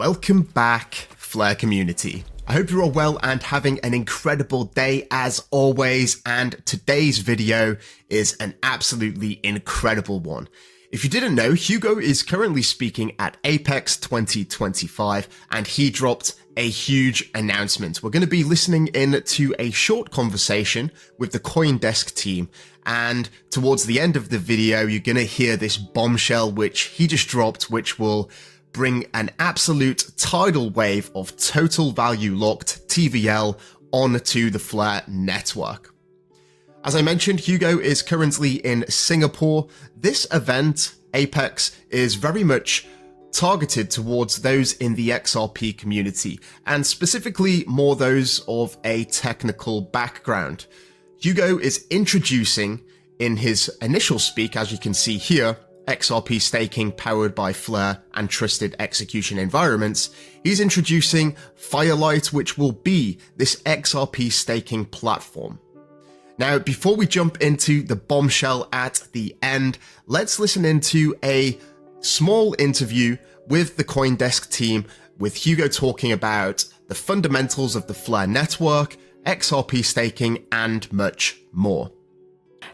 Welcome back, Flare community. I hope you're all well and having an incredible day as always, and today's video is an absolutely incredible one. If you didn't know, Hugo is currently speaking at Apex 2025 and he dropped a huge announcement. We're going to be listening in to a short conversation with the CoinDesk team, and towards the end of the video you're going to hear this bombshell which he just dropped, which will bring an absolute tidal wave of total value locked TVL onto the Flare network. As I mentioned, Hugo is currently in Singapore. This event, Apex, is very much targeted towards those in the XRP community, and specifically more those of a technical background. Hugo is introducing, in his initial speak, as you can see here, XRP Staking powered by Flare and trusted execution environments. He's introducing Firelight, which will be this XRP staking platform. Now, before we jump into the bombshell at the end, let's listen into a small interview with the CoinDesk team, with Hugo talking about the fundamentals of the Flare network, XRP staking, and much more.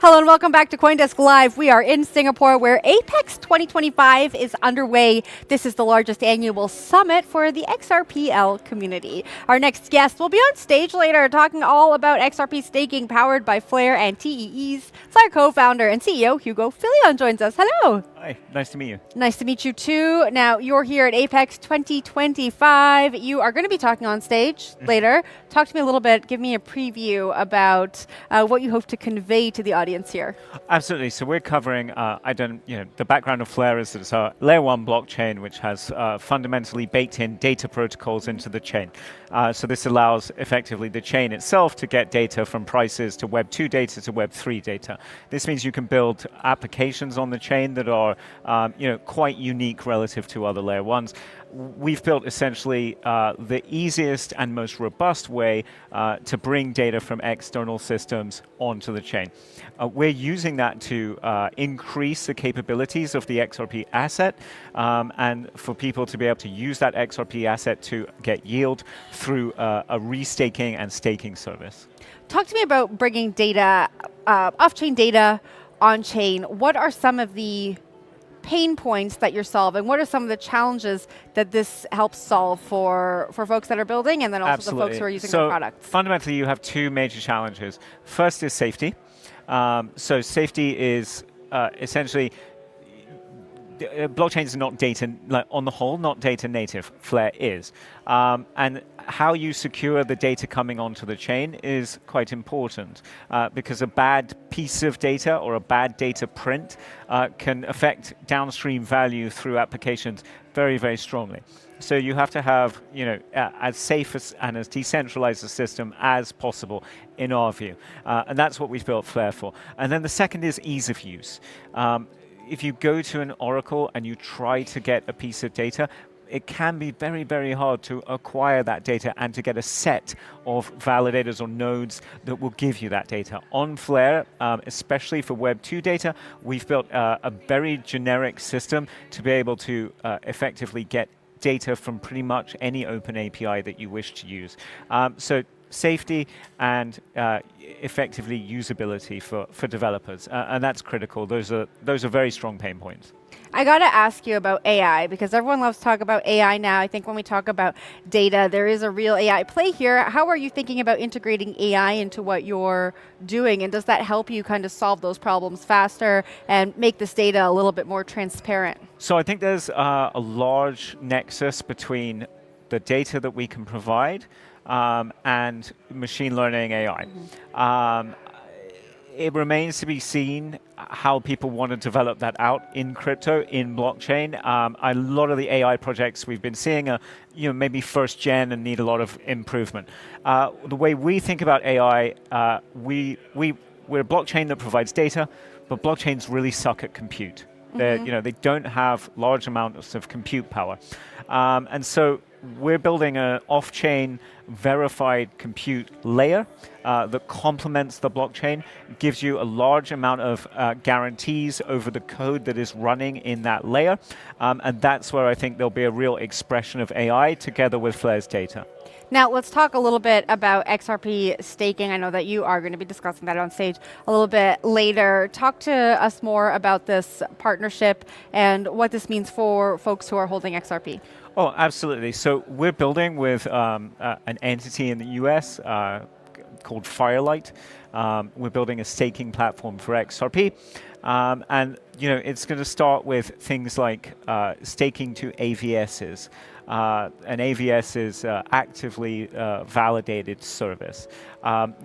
Hello and welcome back to CoinDesk Live. We are in Singapore where Apex 2025 is underway. This is the largest annual summit for the XRPL community. Our next guest will be on stage later talking all about XRP staking powered by Flare and TEEs. Flare co-founder and CEO Hugo Filion joins us. Hello. Hi, nice to meet you. Nice to meet you too. Now, you're here at Apex 2025. You are going to be talking on stage later. Talk to me a little bit, give me a preview about what you hope to convey to the audience here. Absolutely. So we're covering, the background of Flare is that it's a layer 1 blockchain which has fundamentally baked in data protocols into the chain. So this allows effectively the chain itself to get data from prices to Web 2 data to Web 3 data. This means you can build applications on the chain that are quite unique relative to other layer 1s. We've built essentially the easiest and most robust way to bring data from external systems onto the chain. We're using that to increase the capabilities of the XRP asset and for people to be able to use that XRP asset to get yield through a restaking and staking service. Talk to me about bringing data, off-chain data, on-chain. What are some of the pain points that you're solving? What are some of the challenges that this helps solve for folks that are building and then also Absolutely. the folks who are using the product? Fundamentally, you have two major challenges. First is safety. So safety is essentially, blockchains are not data, on the whole, not data native. Flare is. And how you secure the data coming onto the chain is quite important because a bad piece of data or a bad data print can affect downstream value through applications very, very strongly. So you have to have, as safe and as decentralized a system as possible, in our view. And that's what we've built Flare for. And then the second is ease of use. If you go to an Oracle and you try to get a piece of data, it can be very, very hard to acquire that data and to get a set of validators or nodes that will give you that data. On Flare, especially for Web 2 data, we've built a very generic system to be able to effectively get data from pretty much any open API that you wish to use. So safety and effectively usability for developers, and that's critical. Those are very strong pain points. I got to ask you about AI because everyone loves to talk about AI now. I think when we talk about data, there is a real AI play here. How are you thinking about integrating AI into what you're doing, and does that help you kind of solve those problems faster and make this data a little bit more transparent? So I think there's a large nexus between the data that we can provide and machine learning AI. It remains to be seen how people want to develop that out in crypto, in blockchain. A lot of the AI projects we've been seeing are, maybe first gen and need a lot of improvement. The way we think about AI, we're a blockchain that provides data, but blockchains really suck at compute. They don't have large amounts of compute power, and so we're building an off-chain verified compute layer that complements the blockchain, gives you a large amount of guarantees over the code that is running in that layer. And that's where I think there'll be a real expression of AI together with Flare's data. Now, let's talk a little bit about XRP staking. I know that you are going to be discussing that on stage a little bit later. Talk to us more about this partnership and what this means for folks who are holding XRP. Oh, absolutely. So we're building with an entity in the US called Firelight. We're building a staking platform for XRP. And it's going to start with things like staking to AVSs. An AVS is actively validated service.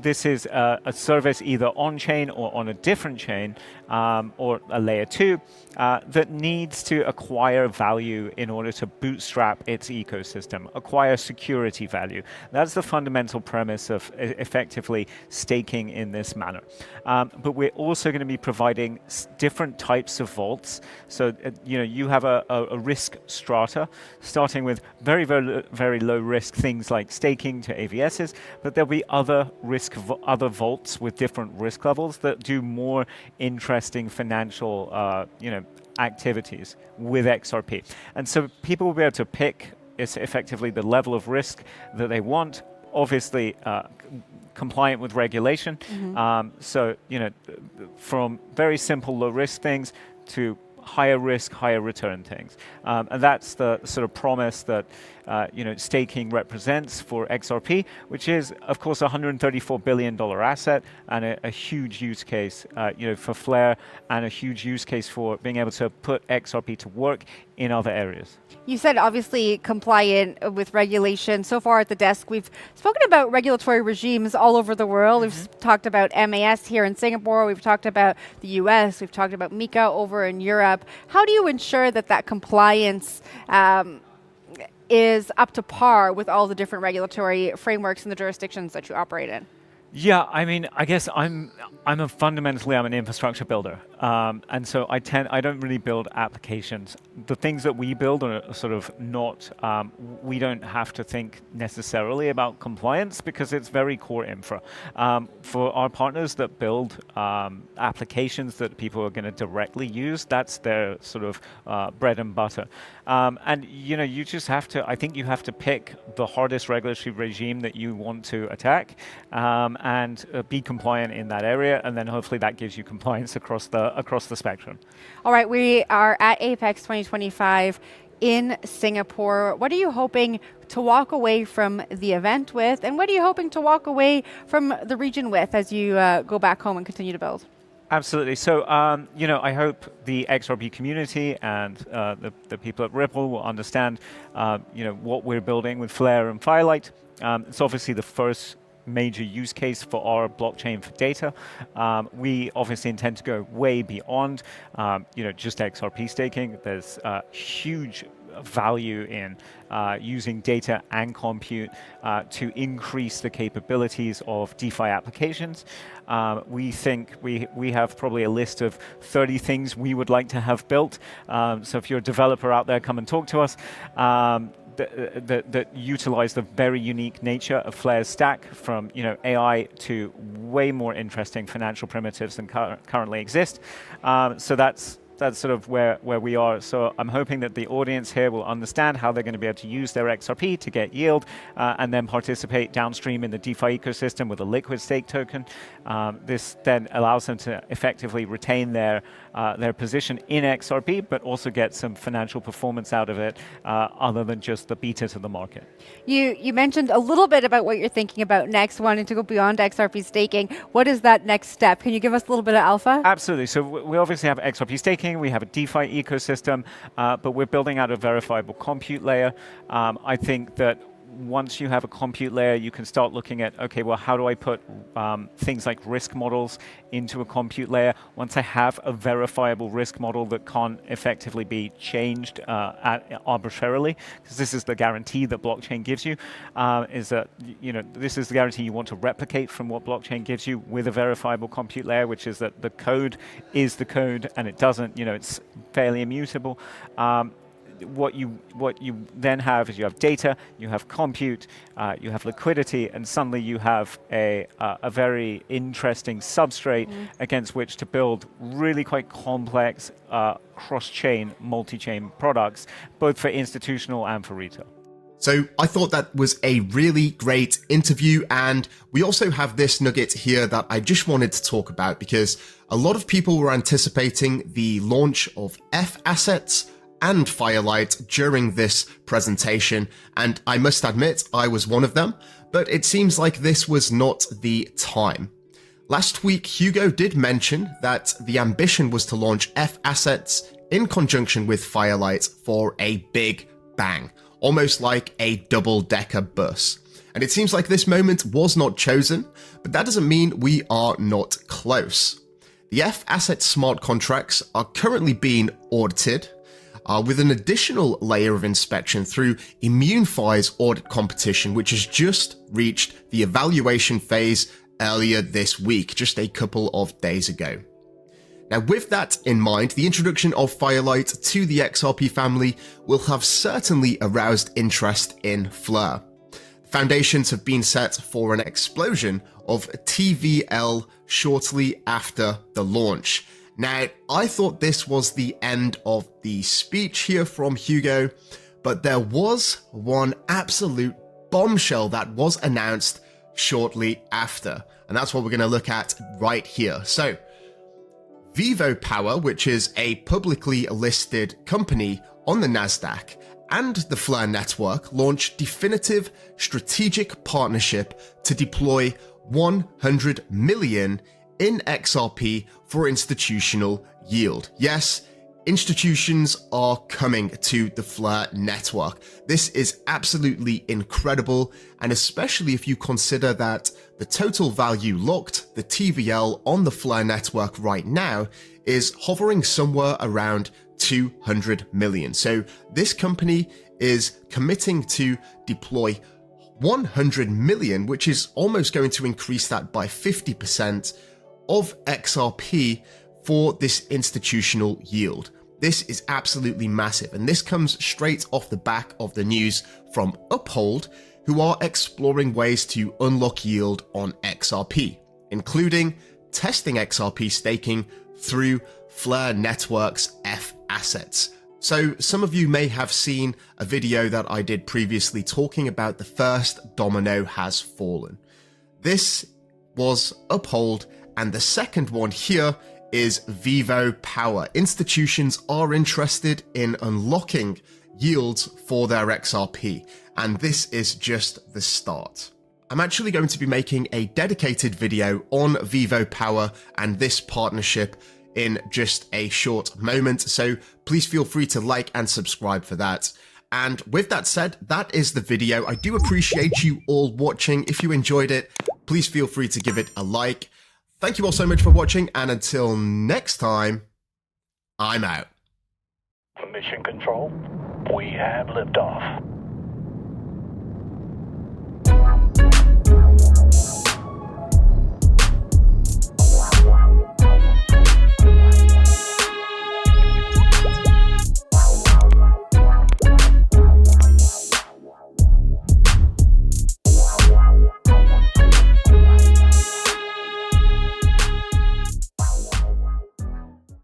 This is a service either on-chain or on a different chain or a layer 2 that needs to acquire value in order to bootstrap its ecosystem, acquire security value. That's the fundamental premise of effectively staking in this manner. But we're also going to be providing different types of vaults. So you have a risk strata, starting with very, very, very low risk things like staking to AVSs, but there'll be other vaults with different risk levels that do more interesting financial activities with XRP. And so people will be able to pick effectively the level of risk that they want, obviously compliant with regulation. So from very simple low risk things to higher risk, higher return things. And that's the sort of promise that staking represents for XRP, which is, of course, a $134 billion asset and a huge use case for Flare, and a huge use case for being able to put XRP to work in other areas. You said obviously compliant with regulation. So far at the desk, we've spoken about regulatory regimes all over the world. We've talked about MAS here in Singapore. We've talked about the US. We've talked about MiCA over in Europe. How do you ensure that compliance is up to par with all the different regulatory frameworks and the jurisdictions that you operate in? Yeah, I mean, I guess I'm fundamentally an infrastructure builder, and so I don't really build applications. The things that we build are sort of not. We don't have to think necessarily about compliance because it's very core infra. For our partners that build applications that people are going to directly use, that's their sort of bread and butter. And you just have to. I think you have to pick the hardest regulatory regime that you want to attack. And be compliant in that area, and then hopefully that gives you compliance across the spectrum. All right, we are at Apex 2025 in Singapore. What are you hoping to walk away from the event with, and what are you hoping to walk away from the region with as you go back home and continue to build? Absolutely. So, I hope the XRP community and the people at Ripple will understand, what we're building with Flare and Firelight. It's obviously the first major use case for our blockchain for data. We obviously intend to go way beyond, just XRP staking. There's huge value in using data and compute to increase the capabilities of DeFi applications. We think we have probably a list of 30 things we would like to have built. So if you're a developer out there, come and talk to us. That utilize the very unique nature of Flare's stack, from AI to way more interesting financial primitives than currently exist. So that's sort of where we are. So I'm hoping that the audience here will understand how they're going to be able to use their XRP to get yield and then participate downstream in the DeFi ecosystem with a liquid stake token. This then allows them to effectively retain their position in XRP, but also get some financial performance out of it other than just the beta to the market. You mentioned a little bit about what you're thinking about next, wanting to go beyond XRP staking. What is that next step? Can you give us a little bit of alpha? Absolutely. So we obviously have XRP staking. We have a DeFi ecosystem, but we're building out a verifiable compute layer. I think that once you have a compute layer, you can start looking at, okay, well, how do I put things like risk models into a compute layer? Once I have a verifiable risk model that can't effectively be changed arbitrarily, because this is the guarantee that blockchain gives you, is that this is the guarantee you want to replicate from what blockchain gives you with a verifiable compute layer, which is that the code is the code and it doesn't, it's fairly immutable. what you then have is you have data, you have compute, you have liquidity, and suddenly you have a very interesting substrate against which to build really quite complex cross-chain, multi-chain products, both for institutional and for retail. So I thought that was a really great interview, and we also have this nugget here that I just wanted to talk about because a lot of people were anticipating the launch of F assets and Firelight during this presentation, and I must admit I was one of them, but it seems like this was not the time. Last week, Hugo did mention that the ambition was to launch F assets in conjunction with Firelight for a big bang, almost like a double-decker bus. And it seems like this moment was not chosen, but that doesn't mean we are not close. The F asset smart contracts are currently being audited with an additional layer of inspection through ImmuneFi's audit competition, which has just reached the evaluation phase earlier this week, just a couple of days ago. Now, with that in mind, the introduction of Firelight to the XRP family will have certainly aroused interest in Fleur. Foundations have been set for an explosion of TVL shortly after the launch. Now, I thought this was the end of the speech here from Hugo, but there was one absolute bombshell that was announced shortly after, and that's what we're going to look at right here. So, Vivo Power, which is a publicly listed company on the Nasdaq, and the Fleur network launched definitive strategic partnership to deploy 100 million in XRP for institutional yield. Yes, institutions are coming to the Fleur network. This is absolutely incredible, and especially if you consider that the total value locked, the TVL on the Fleur network right now, is hovering somewhere around 200 million. So this company is committing to deploy 100 million, which is almost going to increase that by 50% of XRP for this institutional yield. This is absolutely massive, and this comes straight off the back of the news from Uphold, who are exploring ways to unlock yield on XRP, including testing XRP staking through Fleur Network's F assets. So some of you may have seen a video that I did previously talking about the first domino has fallen. This was Uphold, and the second one here is Vivo Power. Institutions are interested in unlocking yields for their XRP, and this is just the start. I'm actually going to be making a dedicated video on Vivo Power and this partnership in just a short moment, so please feel free to like and subscribe for that. And with that said, that is the video. I do appreciate you all watching. If you enjoyed it, please feel free to give it a like. Thank you all so much for watching, and until next time, I'm out. Mission Control, we have liftoff.